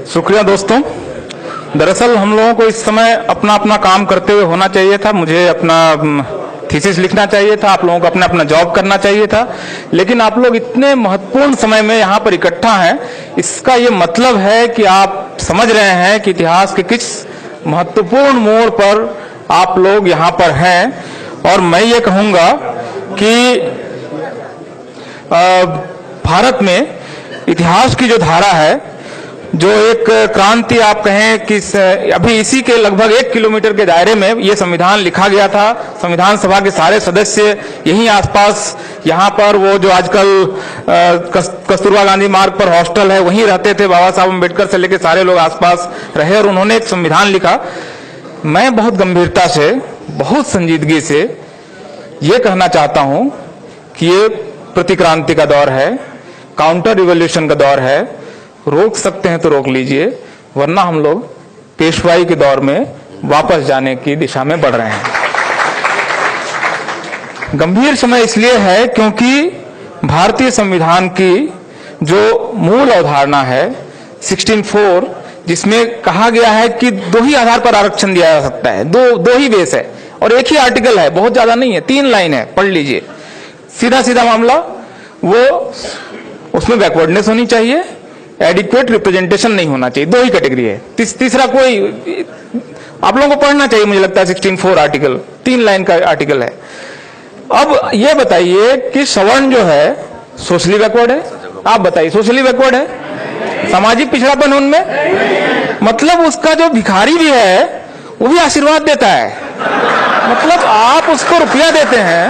शुक्रिया दोस्तों। दरअसल हम लोगों को इस समय अपना अपना काम करते हुए होना चाहिए था। मुझे अपना थीसिस लिखना चाहिए था, आप लोगों को अपना अपना जॉब करना चाहिए था, लेकिन आप लोग इतने महत्वपूर्ण समय में यहाँ पर इकट्ठा हैं। इसका ये मतलब है कि आप समझ रहे हैं कि इतिहास के किस महत्वपूर्ण मोड़ पर आप लोग यहाँ पर हैं। और मैं ये कहूँगा कि भारत में इतिहास की जो धारा है, जो एक क्रांति आप कहें कि अभी इसी के लगभग 1 किलोमीटर के दायरे में ये संविधान लिखा गया था। संविधान सभा के सारे सदस्य यहीं आसपास, यहाँ पर वो जो आजकल कस्तूरबा गांधी मार्ग पर हॉस्टल है वहीं रहते थे। बाबा साहब अम्बेडकर से लेकर सारे लोग आसपास रहे और उन्होंने एक संविधान लिखा। मैं बहुत गंभीरता से, बहुत संजीदगी से ये कहना चाहता हूं कि ये प्रतिक्रांति का दौर है, काउंटर रिवॉल्यूशन का दौर है। रोक सकते हैं तो रोक लीजिए, वरना हम लोग पेशवाई के दौर में वापस जाने की दिशा में बढ़ रहे हैं। गंभीर समय इसलिए है क्योंकि भारतीय संविधान की जो मूल अवधारणा है 16(4), जिसमें कहा गया है कि 2 ही आधार पर आरक्षण दिया जा सकता है, दो ही बेस है और एक ही आर्टिकल है, बहुत ज्यादा नहीं है, 3 लाइन है, पढ़ लीजिए। सीधा सीधा मामला, वो उसमें बैकवर्डनेस होनी चाहिए, एडिक्वेट रिप्रेजेंटेशन नहीं होना चाहिए, 2 ही कैटेगरी है। तीसरा कोई आप लोगों को पढ़ना चाहिए, मुझे लगता है 16(4) आर्टिकल 3 लाइन का आर्टिकल है। अब ये बताइए कि सवर्ण जो है सोशली बैकवर्ड है? आप बताइए, सोशली बैकवर्ड है? सामाजिक पिछड़ापन उनमें? मतलब उसका जो भिखारी भी है वो भी आशीर्वाद देता है। मतलब आप उसको रुपया देते हैं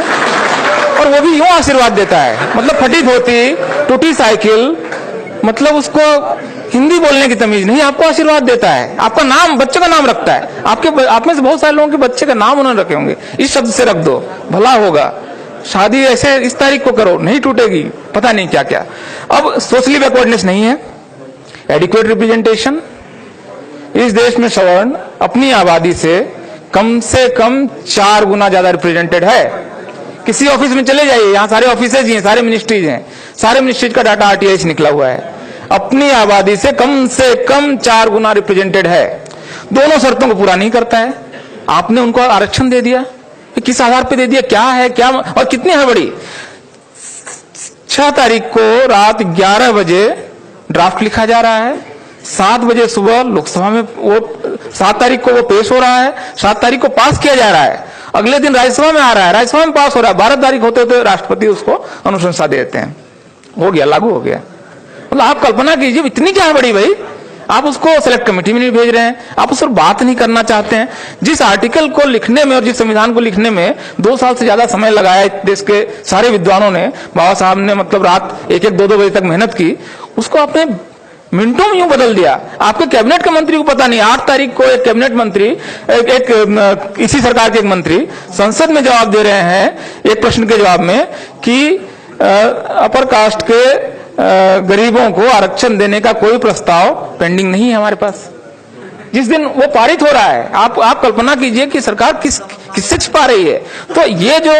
और वो भी यूं आशीर्वाद देता है। मतलब फटी धोती, टूटी साइकिल, मतलब उसको हिंदी बोलने की तमीज नहीं, आपको आशीर्वाद देता है। आपका नाम, बच्चे का नाम रखता है। आप में से बहुत सारे लोगों के बच्चे का नाम उन्होंने रखे होंगे, इस शब्द से रख दो, भला होगा, शादी ऐसे इस तारीख को करो, नहीं टूटेगी, पता नहीं क्या क्या। अब सोशली बैकवर्डनेस नहीं है, एडिक्वेट रिप्रेजेंटेशन। इस देश में सवर्ण अपनी आबादी से कम 4 गुना ज्यादा रिप्रेजेंटेड है। किसी ऑफिस में चले जाइए, यहाँ सारे ऑफिसेज हैं, सारे मिनिस्ट्रीज हैं, सारे मिनिस्ट्रीज का डाटा आरटीआई से निकला हुआ है। अपनी आबादी से कम 4 गुना रिप्रेजेंटेड है। दोनों शर्तों को पूरा नहीं करता है। आपने उनको आरक्षण दे दिया, किस आधार पे दे दिया, क्या है, क्या और कितनी हड़बड़ी। 6 तारीख को रात 11 बजे ड्राफ्ट लिखा जा रहा है, 7 बजे सुबह लोकसभा में वो 7 तारीख को वो पेश हो रहा है, 7 तारीख को पास किया जा रहा है, अगले दिन राज्यसभा में आ रहा है, राज्यसभा में पास हो रहा है, 12 तारीख होते होते राष्ट्रपति उसको अनुशंसा दे देते हैं, हो गया, लागू हो गया। मतलब आप कल्पना कीजिए, इतनी क्या बड़ी भाई, आप उसको सेलेक्ट कमेटी में नहीं भेज रहे हैं, आप उस पर बात नहीं करना चाहते हैं। जिस आर्टिकल को लिखने में और जिस संविधान को लिखने में 2 साल से ज्यादा समय लगाया देश के सारे विद्वानों ने, बाबा साहब ने मतलब रात 1-1, 2-2 बजे तक मेहनत की, उसको आपने मिनटों में यूं बदल दिया। आपके कैबिनेट के मंत्री को पता नहीं, 8 तारीख को एक कैबिनेट मंत्री, इसी सरकार के एक मंत्री संसद में जवाब दे रहे हैं एक प्रश्न के जवाब में कि अपर कास्ट के गरीबों को आरक्षण देने का कोई प्रस्ताव पेंडिंग नहीं है हमारे पास। जिस दिन वो पारित हो रहा है, आप कल्पना कीजिए कि सरकार किससे छिपा रही है। तो ये जो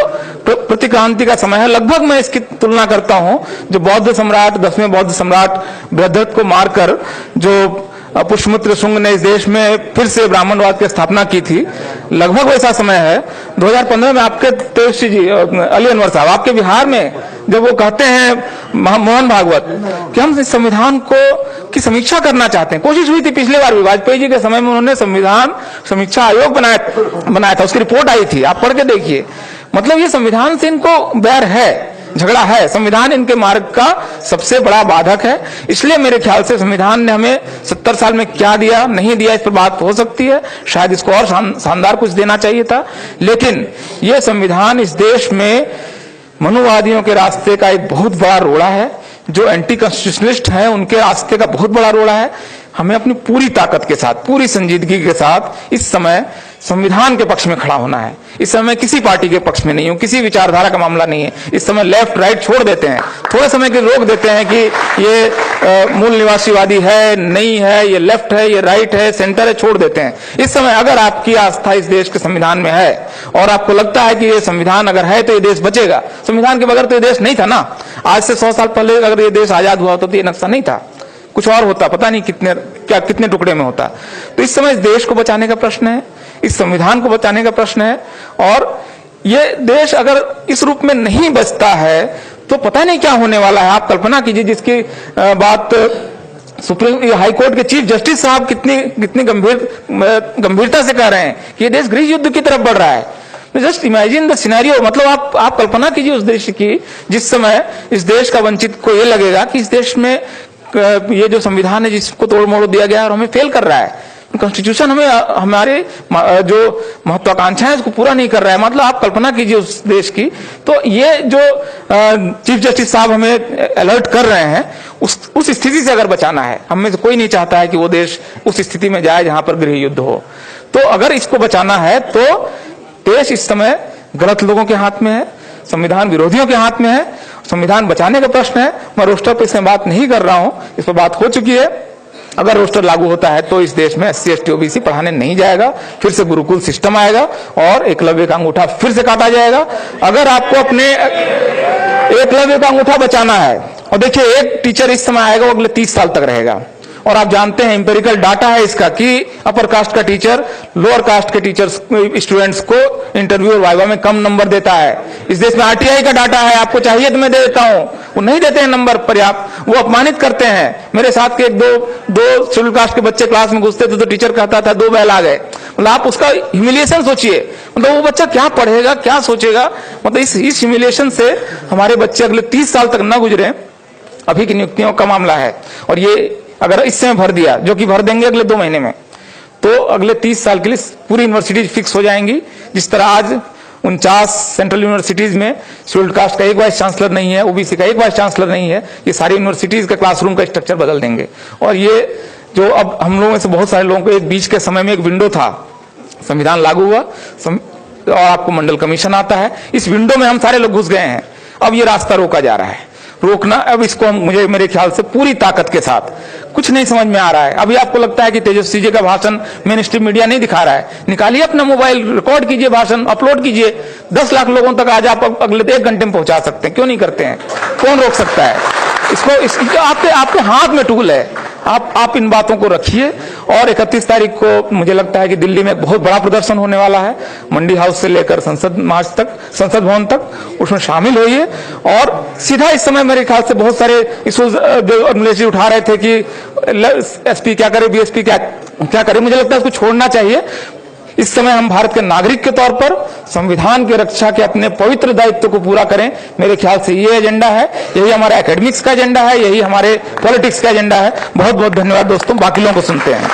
प्रतिक्रांति का समय है, लगभग मैं इसकी तुलना करता हूं जो बौद्ध सम्राट, 10वें बौद्ध सम्राट बृहद्रथ को मारकर जो पुष्यमित्र शुंग ने इस देश में फिर से ब्राह्मणवाद की स्थापना की थी, लगभग वैसा समय है। 2015 में आपके तेजस्वी जी, अली अनवर साहब, आपके बिहार में जब वो कहते हैं मोहन भागवत कि हम इस संविधान की समीक्षा करना चाहते हैं। कोशिश हुई थी पिछली बार भी, वाजपेयी जी के समय में उन्होंने संविधान समीक्षा आयोग बनाया था, उसकी रिपोर्ट आई थी, आप पढ़ के देखिए। मतलब ये संविधान से इनको बैर है, झगड़ा है, संविधान इनके मार्ग का सबसे बड़ा बाधक है। इसलिए मेरे ख्याल से संविधान ने हमें 70 साल में क्या दिया, नहीं दिया, इस पर बात हो सकती है, शायद इसको और शानदार कुछ देना चाहिए था। लेकिन यह संविधान इस देश में मनुवादियों के रास्ते का एक बहुत बड़ा रोड़ा है, जो एंटी कॉन्स्टिट्यूशनलिस्ट है उनके रास्ते का बहुत बड़ा रोड़ा है। हमें अपनी पूरी ताकत के साथ, पूरी संजीदगी के साथ इस समय संविधान के पक्ष में खड़ा होना है। इस समय किसी पार्टी के पक्ष में नहीं हूं, किसी विचारधारा का मामला नहीं है। इस समय लेफ्ट राइट छोड़ देते हैं, थोड़े समय के रोक देते हैं कि ये मूल निवासीवादी है, नहीं है, ये लेफ्ट है, ये राइट है, सेंटर है, छोड़ देते हैं। इस समय अगर आपकी आस्था इस देश के संविधान में है और आपको लगता है कि ये संविधान अगर है तो ये देश बचेगा, संविधान के बगैर तो ये देश नहीं था ना। आज से 100 साल पहले अगर ये देश आजाद हुआ होता तो ये नक्शा नहीं था, कुछ और होता, पता नहीं कितने टुकड़े में होता। तो इस समय इस देश को बचाने का प्रश्न है, इस संविधान को बचाने का प्रश्न है। और ये देश अगर इस रूप में नहीं बचता है तो पता नहीं क्या होने वाला है। आप कल्पना कीजिए, जिसकी बात सुप्रीम हाई कोर्ट के चीफ जस्टिस साहब कितनी गंभीरता से कह रहे हैं कि ये देश गृह युद्ध की तरफ बढ़ रहा है। जस्ट इमेजिन द सिनेरियो, मतलब आप कल्पना कीजिए उस देश की, जिस समय इस देश का वंचित को ये लगेगा कि इस देश में ये जो संविधान है जिसको तोड़ मोड़ दिया गया है और हमें फेल कर रहा है, कॉन्स्टिट्यूशन हमें हमारे जो महत्वाकांक्षाएं उसको पूरा नहीं कर रहा है। मतलब आप कल्पना कीजिए उस देश की। तो ये जो चीफ जस्टिस साहब हमें अलर्ट कर रहे हैं, उस स्थिति से अगर बचाना है, हम में से कोई नहीं चाहता है कि वो देश उस स्थिति में जाए जहां पर गृह युद्ध हो। तो अगर इसको बचाना है तो देश इस समय गलत लोगों के हाथ में है, संविधान विरोधियों के हाथ में है। संविधान बचाने का प्रश्न है। मैं रोस्टर पर इसमें बात नहीं कर रहा हूं, इस पर बात हो चुकी है। अगर रोस्टर लागू होता है तो इस देश में SC ST OBC पढ़ाने नहीं जाएगा, फिर से गुरुकुल सिस्टम आएगा और एकलव्य का अंगूठा फिर से काटा जाएगा। अगर आपको अपने एकलव्य का अंगूठा बचाना है, और देखिए एक टीचर इस समय आएगा वो अगले 30 साल तक रहेगा, और आप जानते हैं इंपेरिकल डाटा है इसका कि अपर कास्ट का टीचर लोअर कास्ट के टीचर्स स्टूडेंट्स को इंटरव्यू और वाइवा में कम नंबर देता है। इस देश में RTI का डाटा है, आपको चाहिए तो मैं दे देता हूं। वो नहीं देते हैं नंबर पर्याप्त, वो अपमानित करते हैं। मेरे साथ के एक दो शेड्यूल कास्ट के बच्चे क्लास में घुसते थे तो टीचर कहता था 2 बैल आ गए। मतलब आप उसका ह्यूमिलिएशन सोचिए, मतलब वो बच्चा क्या पढ़ेगा, क्या सोचेगा। मतलब इस ह्यूमिलिएशन से हमारे बच्चे अगले 30 साल तक न गुजरे। अभी की नियुक्तियों का मामला है, और ये अगर इस समय भर दिया, जो कि भर देंगे अगले 2 महीने में, तो अगले 30 साल के लिए पूरी यूनिवर्सिटीज फिक्स हो जाएंगी। जिस तरह आज 49 सेंट्रल यूनिवर्सिटीज में शेड्यूल्ड कास्ट का एक वाइस चांसलर नहीं है, OBC का एक वाइस चांसलर नहीं है, ये सारी यूनिवर्सिटीज का क्लासरूम का स्ट्रक्चर बदल देंगे। और ये जो अब हम लोगों में से बहुत सारे लोगों को एक बीच के समय में एक विंडो था, संविधान लागू हुआ और आपको मंडल कमीशन आता है, इस विंडो में हम सारे लोग घुस गए हैं। अब ये रास्ता रोका जा रहा है, रोकना अब इसको मुझे मेरे ख्याल से पूरी ताकत के साथ। कुछ नहीं समझ में आ रहा है। अभी आपको लगता है कि तेजस्वी जी का भाषण मेन स्ट्रीम मीडिया नहीं दिखा रहा है, निकालिए अपना मोबाइल, रिकॉर्ड कीजिए भाषण, अपलोड कीजिए। 10 लाख लोगों तक आज आप अगले 1 घंटे में पहुंचा सकते हैं। क्यों नहीं करते हैं? कौन रोक सकता है इसको? आपके हाथ में टूल है। आप इन बातों को रखिए। और 31 तारीख को मुझे लगता है कि दिल्ली में बहुत बड़ा प्रदर्शन होने वाला है, मंडी हाउस से लेकर संसद मार्च तक, संसद भवन तक, उसमें शामिल होइए। और सीधा इस समय मेरे ख्याल से बहुत सारे इश्यूज जो अखिलेश जी उठा रहे थे कि SP क्या करे, BSP क्या करे, मुझे लगता है उसको छोड़ना चाहिए। इस समय हम भारत के नागरिक के तौर पर संविधान की रक्षा के अपने पवित्र दायित्व को पूरा करें। मेरे ख्याल से ये एजेंडा है, यही हमारा एकेडमिक्स का एजेंडा है, यही हमारे पॉलिटिक्स का एजेंडा है। बहुत बहुत धन्यवाद दोस्तों। बाकी लोगों को सुनते हैं।